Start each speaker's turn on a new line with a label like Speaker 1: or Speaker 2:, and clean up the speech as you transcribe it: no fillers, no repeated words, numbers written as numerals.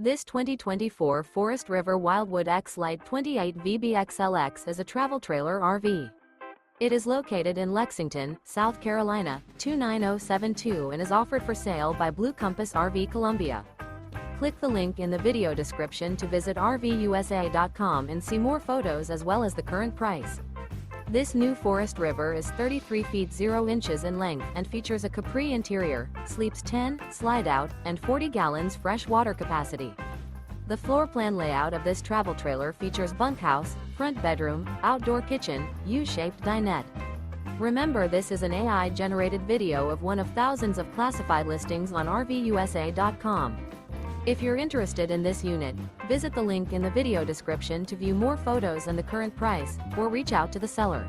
Speaker 1: This 2024 Forest River Wildwood X-Lite 28 VBXLX is a travel trailer RV. It is located in Lexington, South Carolina, 29072 and is offered for sale by Blue Compass RV Columbia. Click the link in the video description to visit RVUSA.com and see more photos as well as the current price. This new Forest River is 33 feet 0 inches in length and features a Capri interior, sleeps 10, Slideout, and 40 gallons fresh water capacity. The floor plan layout of this travel trailer features bunkhouse, front bedroom, outdoor kitchen, U-shaped dinette. Remember, this is an AI-generated video of one of thousands of classified listings on RVUSA.com. If you're interested in this unit, visit the link in the video description to view more photos and the current price, or reach out to the seller.